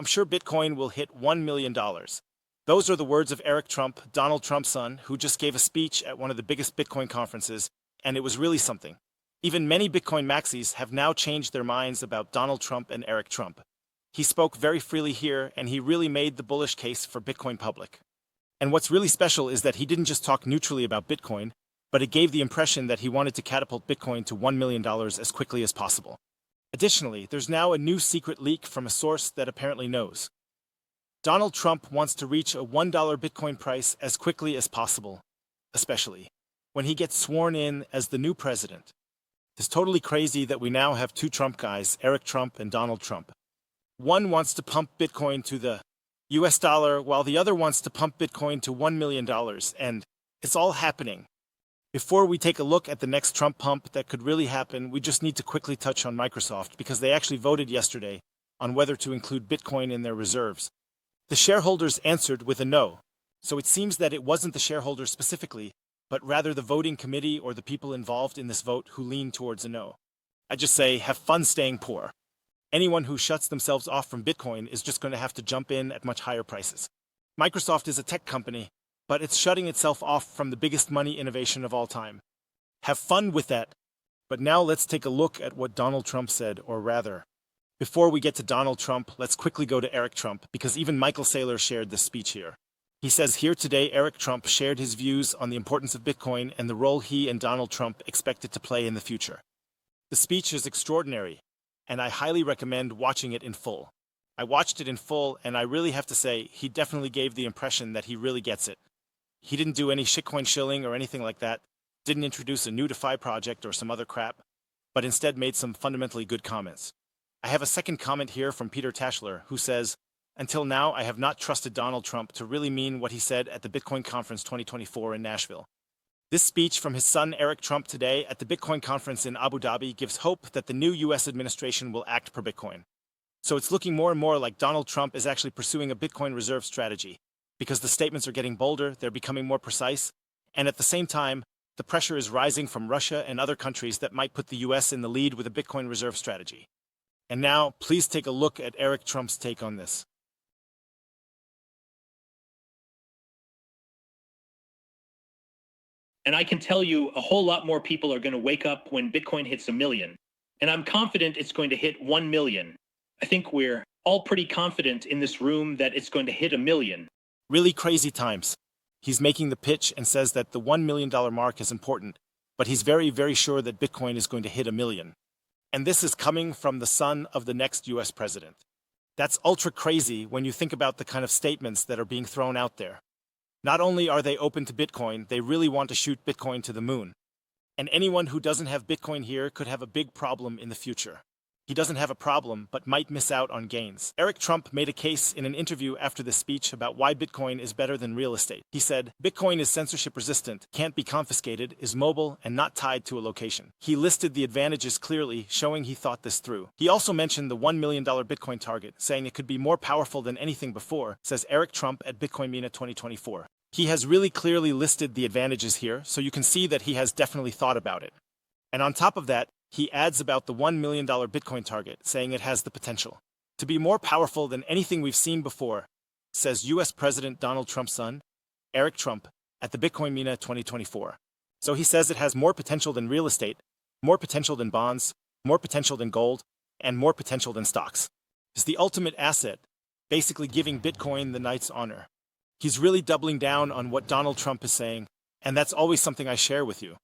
I'm sure Bitcoin will hit $1 million. Those are the words of Eric Trump, Donald Trump's son, who just gave a speech at one of the biggest Bitcoin conferences, and it was really something. Even many Bitcoin maxis have now changed their minds about Donald Trump and Eric Trump. He spoke very freely here, and he really made the bullish case for Bitcoin public. And what's really special is that he didn't just talk neutrally about Bitcoin, but it gave the impression that he wanted to catapult Bitcoin to $1 million as quickly as possible. Additionally, there's now a new secret leak from a source that apparently knows. Donald Trump wants to reach a $1 Bitcoin price as quickly as possible, especially when he gets sworn in as the new president. It's totally crazy that we now have two Trump guys, Eric Trump and Donald Trump. One wants to pump Bitcoin to the US dollar, while the other wants to pump Bitcoin to $1 million, and it's all happening. Before we take a look at the next Trump pump that could really happen, we just need to quickly touch on Microsoft, because they actually voted yesterday on whether to include Bitcoin in their reserves. The shareholders answered with a no, so it seems that it wasn't the shareholders specifically, but rather the voting committee or the people involved in this vote who leaned towards a no. I just say, have fun staying poor. Anyone who shuts themselves off from Bitcoin is just going to have to jump in at much higher prices. Microsoft is a tech company, but it's shutting itself off from the biggest money innovation of all time. Have fun with that. But now let's take a look at what Donald Trump said, or rather, before we get to Donald Trump, let's quickly go to Eric Trump, because even Michael Saylor shared this speech here. He says here today Eric Trump shared his views on the importance of Bitcoin and the role he and Donald Trump expect it to play in the future. The speech is extraordinary, and I highly recommend watching it in full. I watched it in full, and I really have to say, he definitely gave the impression that he really gets it. He didn't do any shitcoin shilling or anything like that, didn't introduce a new DeFi project or some other crap, but instead made some fundamentally good comments. I have a second comment here from Peter Tashler, who says, "Until now, I have not trusted Donald Trump to really mean what he said at the Bitcoin Conference 2024 in Nashville." This speech from his son Eric Trump today at the Bitcoin Conference in Abu Dhabi gives hope that the new US administration will act per Bitcoin. So it's looking more and more like Donald Trump is actually pursuing a Bitcoin reserve strategy, because the statements are getting bolder, they're becoming more precise, and at the same time, the pressure is rising from Russia and other countries that might put the US in the lead with a Bitcoin reserve strategy. And now, please take a look at Eric Trump's take on this. And I can tell you a whole lot more people are going to wake up when Bitcoin hits $1 million. And I'm confident it's going to hit 1 million. I think we're all pretty confident in this room that it's going to hit 1 million. Really crazy times. He's making the pitch and says that the $1 million mark is important, but he's very, very sure that Bitcoin is going to hit 1 million. And this is coming from the son of the next US president. That's ultra crazy when you think about the kind of statements that are being thrown out there. Not only are they open to Bitcoin, they really want to shoot Bitcoin to the moon. And anyone who doesn't have Bitcoin here could have a big problem in the future. He doesn't have a problem, but might miss out on gains. Eric Trump made a case in an interview after the speech about why Bitcoin is better than real estate. He said, "Bitcoin is censorship resistant, can't be confiscated, is mobile, and not tied to a location." He listed the advantages clearly, showing he thought this through. He also mentioned the $1 million Bitcoin target, saying it could be more powerful than anything before, says Eric Trump at Bitcoin MENA 2024. He has really clearly listed the advantages here, so you can see that he has definitely thought about it. And on top of that, he adds about the $1 million Bitcoin target, saying it has the potential to be more powerful than anything we've seen before, says US President Donald Trump's son, Eric Trump, at the Bitcoin MENA 2024. So he says it has more potential than real estate, more potential than bonds, more potential than gold, and more potential than stocks. It's the ultimate asset, basically giving Bitcoin the knight's honor. He's really doubling down on what Donald Trump is saying, and that's always something I share with you.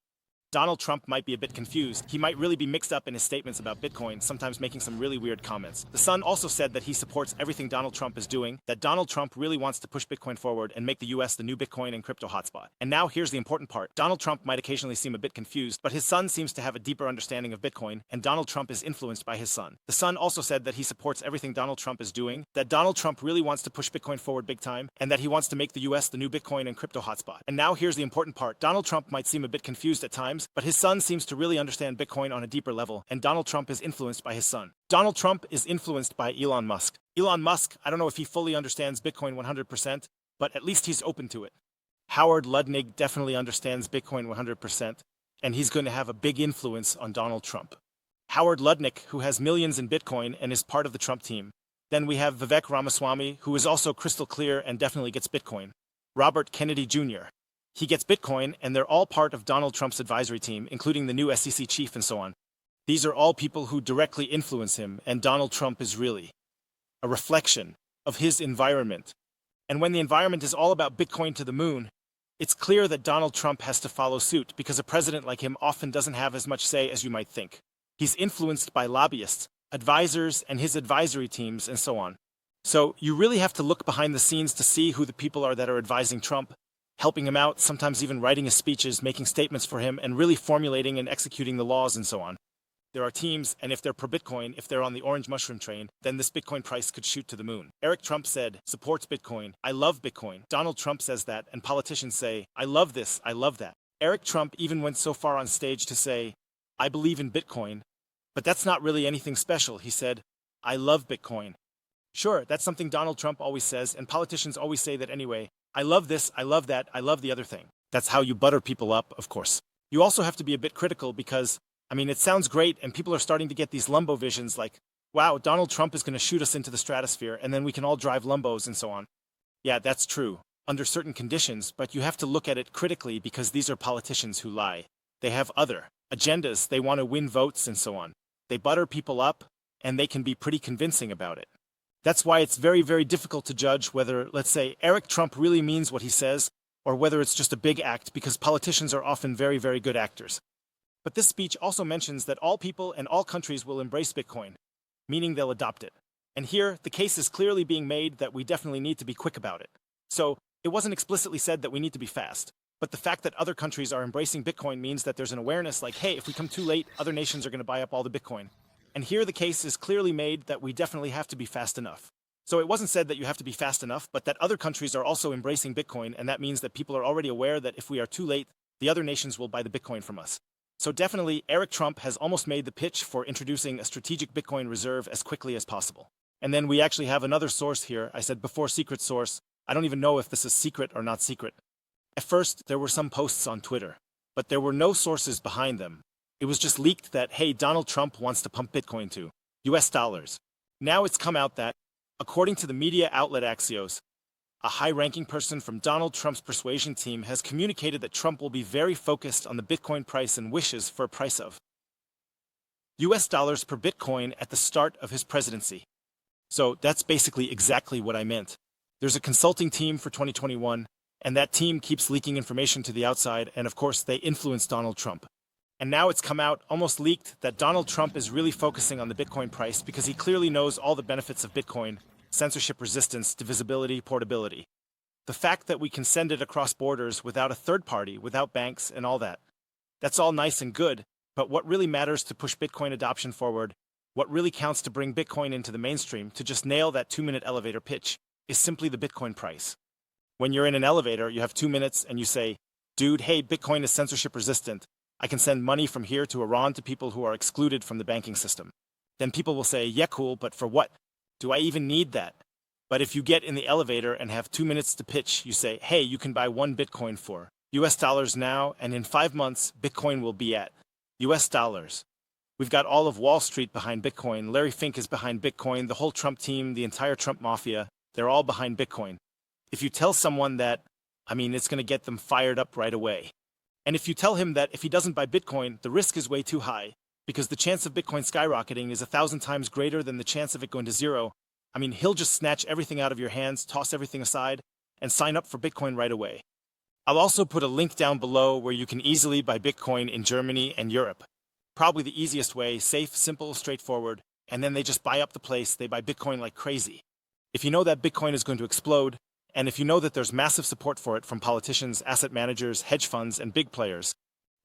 Donald Trump might be a bit confused. He might really be mixed up in his statements about Bitcoin, sometimes making some really weird comments. The Sun also said that he supports everything Donald Trump is doing, that Donald Trump really wants to push Bitcoin forward and make the US the new Bitcoin and crypto hotspot. And now here's the important part. Donald Trump might occasionally seem a bit confused, but his son seems to have a deeper understanding of Bitcoin, and Donald Trump is influenced by his son. The Sun also said that he supports everything Donald Trump is doing, that Donald Trump really wants to push Bitcoin forward big time, and that he wants to make the US the new Bitcoin and crypto hotspot. And now here's the important part. Donald Trump might seem a bit confused at times, but his son seems to really understand Bitcoin on a deeper level, and Donald Trump is influenced by his son. Donald Trump is influenced by Elon Musk. Elon Musk, I don't know if he fully understands Bitcoin 100%, but at least he's open to it. Howard Lutnick definitely understands Bitcoin 100%, and he's going to have a big influence on Donald Trump. Howard Lutnick, who has millions in Bitcoin and is part of the Trump team, Then we have Vivek Ramaswamy, who is also crystal clear and definitely gets Bitcoin. Robert Kennedy Jr. He gets Bitcoin, and they're all part of Donald Trump's advisory team, including the new SEC chief and so on. These are all people who directly influence him, and Donald Trump is really a reflection of his environment. And when the environment is all about Bitcoin to the moon, it's clear that Donald Trump has to follow suit because a president like him often doesn't have as much say as you might think. He's influenced by lobbyists, advisors, and his advisory teams, and so on. So you really have to look behind the scenes to see who the people are that are advising Trump, helping him out, sometimes even writing his speeches, making statements for him, and really formulating and executing the laws and so on. There are teams, and if they're pro-Bitcoin, if they're on the orange mushroom train, then this Bitcoin price could shoot to the moon. Eric Trump said, supports Bitcoin, I love Bitcoin. Donald Trump says that, and politicians say, I love this, I love that. Eric Trump even went so far on stage to say, I believe in Bitcoin, but that's not really anything special. He said, I love Bitcoin. Sure, that's something Donald Trump always says, and politicians always say that anyway. I love this, I love that, I love the other thing. That's how you butter people up, of course. You also have to be a bit critical because, it sounds great, and people are starting to get these Lumbo visions like, wow, Donald Trump is going to shoot us into the stratosphere, and then we can all drive Lumbos and so on. Yeah, that's true, under certain conditions, but you have to look at it critically because these are politicians who lie. They have other agendas, they want to win votes and so on. They butter people up, and they can be pretty convincing about it. That's why it's very, very difficult to judge whether, let's say, Eric Trump really means what he says, or whether it's just a big act, because politicians are often very, very good actors. But this speech also mentions that all people and all countries will embrace Bitcoin, meaning they'll adopt it. And here, the case is clearly being made that we definitely need to be quick about it. So, it wasn't explicitly said that we need to be fast. But the fact that other countries are embracing Bitcoin means that there's an awareness like, hey, if we come too late, other nations are going to buy up all the Bitcoin. And here the case is clearly made that we definitely have to be fast enough. So it wasn't said that you have to be fast enough, but that other countries are also embracing Bitcoin, and that means that people are already aware that if we are too late, the other nations will buy the Bitcoin from us. So definitely, Eric Trump has almost made the pitch for introducing a strategic Bitcoin reserve as quickly as possible. And then we actually have another source here. I said before secret source. I don't even know if this is secret or not secret. At first, there were some posts on Twitter, but there were no sources behind them. It was just leaked that, hey, Donald Trump wants to pump Bitcoin to US dollars. Now it's come out that, according to the media outlet Axios, a high-ranking person from Donald Trump's persuasion team has communicated that Trump will be very focused on the Bitcoin price and wishes for a price of US dollars per Bitcoin at the start of his presidency. So that's basically exactly what I meant. There's a consulting team for 2021, and that team keeps leaking information to the outside, and of course they influence Donald Trump. And now it's come out, almost leaked, that Donald Trump is really focusing on the Bitcoin price because he clearly knows all the benefits of Bitcoin: censorship resistance, divisibility, portability. The fact that we can send it across borders without a third party, without banks, and all that. That's all nice and good, but what really matters to push Bitcoin adoption forward, what really counts to bring Bitcoin into the mainstream, to just nail that 2-minute elevator pitch, is simply the Bitcoin price. When you're in an elevator, you have 2 minutes and you say, dude, hey, Bitcoin is censorship resistant. I can send money from here to Iran to people who are excluded from the banking system. Then people will say, yeah, cool, but for what? Do I even need that? But if you get in the elevator and have 2 minutes to pitch, you say, hey, you can buy 1 Bitcoin for US dollars now, and in 5 months, Bitcoin will be at US dollars. We've got all of Wall Street behind Bitcoin. Larry Fink is behind Bitcoin. The whole Trump team, the entire Trump mafia, they're all behind Bitcoin. If you tell someone that, it's going to get them fired up right away. And if you tell him that if he doesn't buy Bitcoin, the risk is way too high, because the chance of Bitcoin skyrocketing is 1,000 times greater than the chance of it going to zero, he'll just snatch everything out of your hands, toss everything aside, and sign up for Bitcoin right away. I'll also put a link down below where you can easily buy Bitcoin in Germany and Europe. Probably the easiest way, safe, simple, straightforward, and then they just buy up the place, they buy Bitcoin like crazy. If you know that Bitcoin is going to explode, and if you know that there's massive support for it from politicians, asset managers, hedge funds, and big players,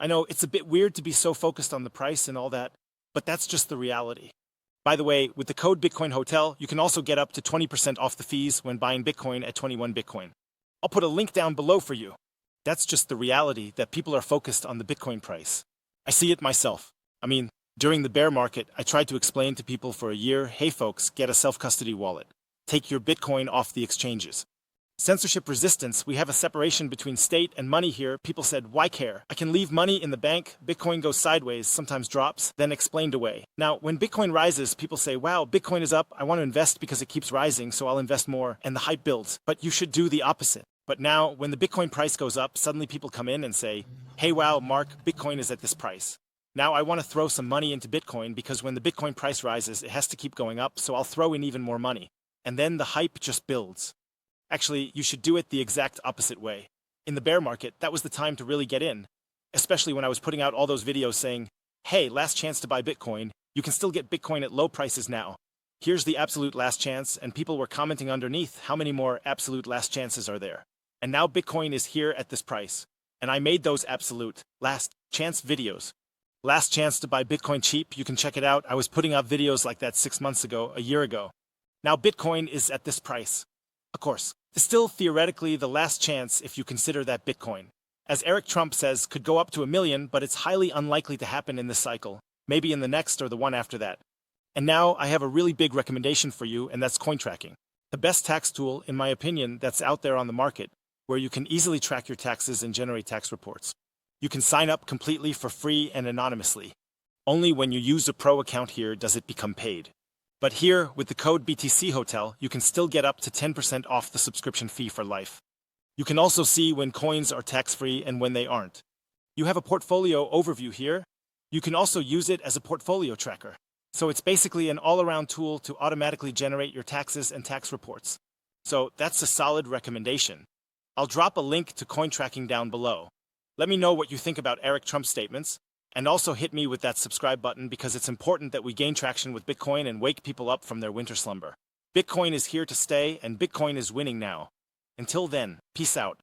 I know it's a bit weird to be so focused on the price and all that, but that's just the reality. By the way, with the code Bitcoin Hotel, you can also get up to 20% off the fees when buying Bitcoin at 21 Bitcoin. I'll put a link down below for you. That's just the reality that people are focused on the Bitcoin price. I see it myself. During the bear market, I tried to explain to people for a year, hey folks, get a self-custody wallet. Take your Bitcoin off the exchanges. Censorship resistance, we have a separation between state and money here. People said, why care? I can leave money in the bank, Bitcoin goes sideways, sometimes drops, then explained away. Now, when Bitcoin rises, people say, wow, Bitcoin is up, I want to invest because it keeps rising, so I'll invest more, and the hype builds. But you should do the opposite. But now, when the Bitcoin price goes up, suddenly people come in and say, hey, wow, Mark, Bitcoin is at this price. Now I want to throw some money into Bitcoin because when the Bitcoin price rises, it has to keep going up, so I'll throw in even more money. And then the hype just builds. Actually, you should do it the exact opposite way. In the bear market, that was the time to really get in. Especially when I was putting out all those videos saying, hey, last chance to buy Bitcoin, you can still get Bitcoin at low prices now. Here's the absolute last chance, and people were commenting underneath how many more absolute last chances are there. And now Bitcoin is here at this price. And I made those absolute last chance videos. Last chance to buy Bitcoin cheap, you can check it out. I was putting out videos like that 6 months ago, a year ago. Now Bitcoin is at this price. Of course, it's still theoretically the last chance if you consider that Bitcoin, as Eric Trump says, could go up to 1 million, but it's highly unlikely to happen in this cycle, maybe in the next or the one after that. And now I have a really big recommendation for you, and that's coin tracking. The best tax tool, in my opinion, that's out there on the market, where you can easily track your taxes and generate tax reports. You can sign up completely for free and anonymously. Only when you use a pro account here does it become paid. But here, with the code BTC Hotel, you can still get up to 10% off the subscription fee for life. You can also see when coins are tax-free and when they aren't. You have a portfolio overview here. You can also use it as a portfolio tracker. So it's basically an all-around tool to automatically generate your taxes and tax reports. So that's a solid recommendation. I'll drop a link to coin tracking down below. Let me know what you think about Eric Trump's statements. And also hit me with that subscribe button because it's important that we gain traction with Bitcoin and wake people up from their winter slumber. Bitcoin is here to stay and Bitcoin is winning now. Until then, peace out.